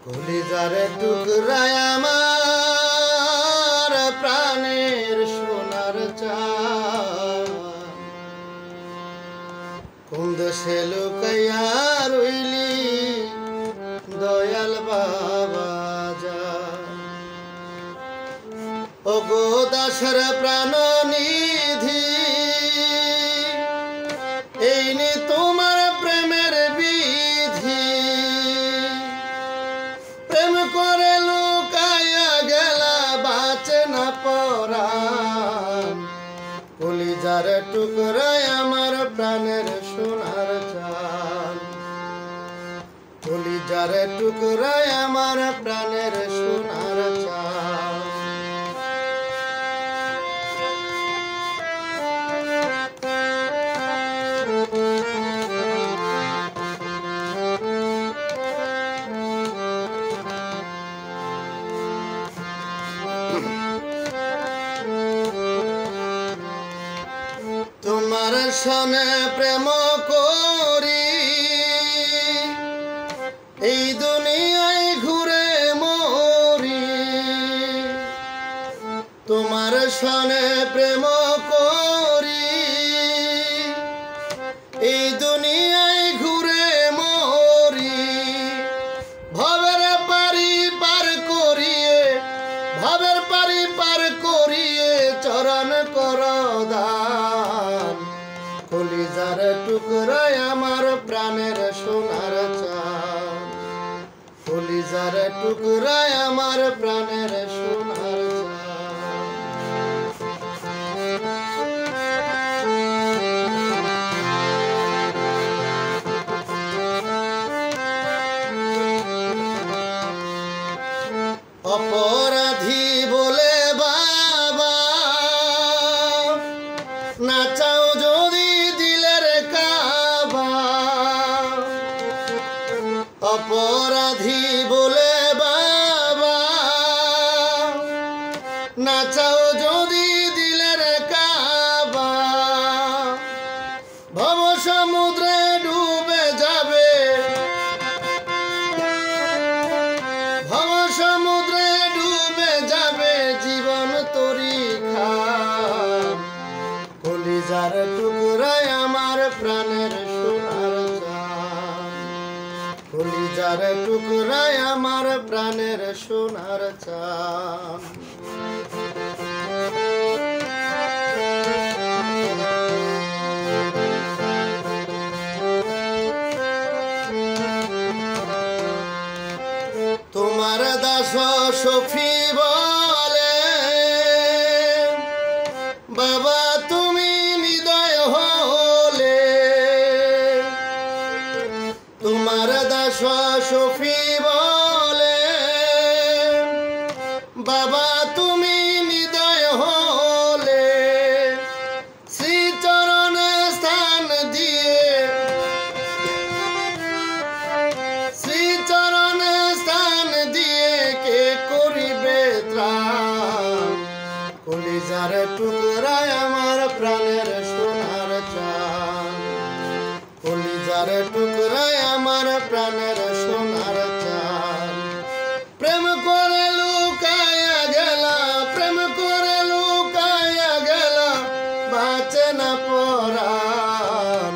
কলিজারে টুকরায় আমার প্রাণের সোনার চাঁদ, কোন দেশে লুকাইয়া রইলি দয়াল বাবা যান। ওগো দাসের প্রাণ নিধি, এই নি তোমার প্রেমের বিধি। প্রেম করে লুকাইয়া গেলা বাঁচে না পরাণ, কলিজার টুকরায় আমার প্রাণের সোনার চাঁদ, কলিজার টুকরায় আমার প্রাণের সোনার চাঁদ। তোমার সনে প্রেম করি এই দুনিয়ায় ঘুরে মরি, তোমার সনে প্রেম করি এই দুনিয়ায় ঘুরে মরি। ভবের পারি পার করিয়ে, ভবের পারি পার করিয়ে চরণ কর দান, কলিজার টুকরায় আমার প্রাণের সোনার চাঁদ, কলিজার টুকরায় আমার প্রাণের সোনার চাঁদ। অপরাধী বলে বাবা নাচাও যদি দিলের কাবা, অপরাধী বলে বাবা নাচাও যদি দিলের কাবা। ভব সমুদ্রে ডুবে যাবে, ভব সমুদ্রে ডুবে যাবে জীবন তরি খাম, কলিজার টুকরায় আমার প্রাণের সোনার চাঁদ, কলিজার টুকরায় আমার প্রাণের সোনার চাঁদ। তোমার দাস সফি বলে বাবা তুমি হৃদয় হলে, তোমার দাস সফি বলে বাবা তুমি হৃদয় হলে। শ্রীচরণে স্থান দিয়ে, শ্রীচরণে স্থান দিয়ে কে করিবে ত্রাণ, কলিজার টুকরায় আমার প্রাণের সোনার চাঁদ, কলিজার টুকরায় আমার প্রাণের সোনার চাঁদ। প্রেম করে লুকাইয়া গেলা, প্রেম করে লুকাইয়া গেলা বাঁচে না পরাণ,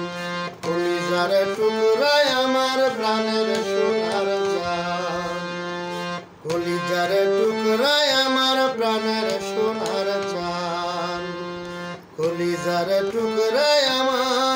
কলিজার টুকরায় আমার প্রাণের সোনার চাঁদ, কলিজার টুকরায় আমার প্রাণের সোনার চাঁদ, কলিজার টুকরায় আমার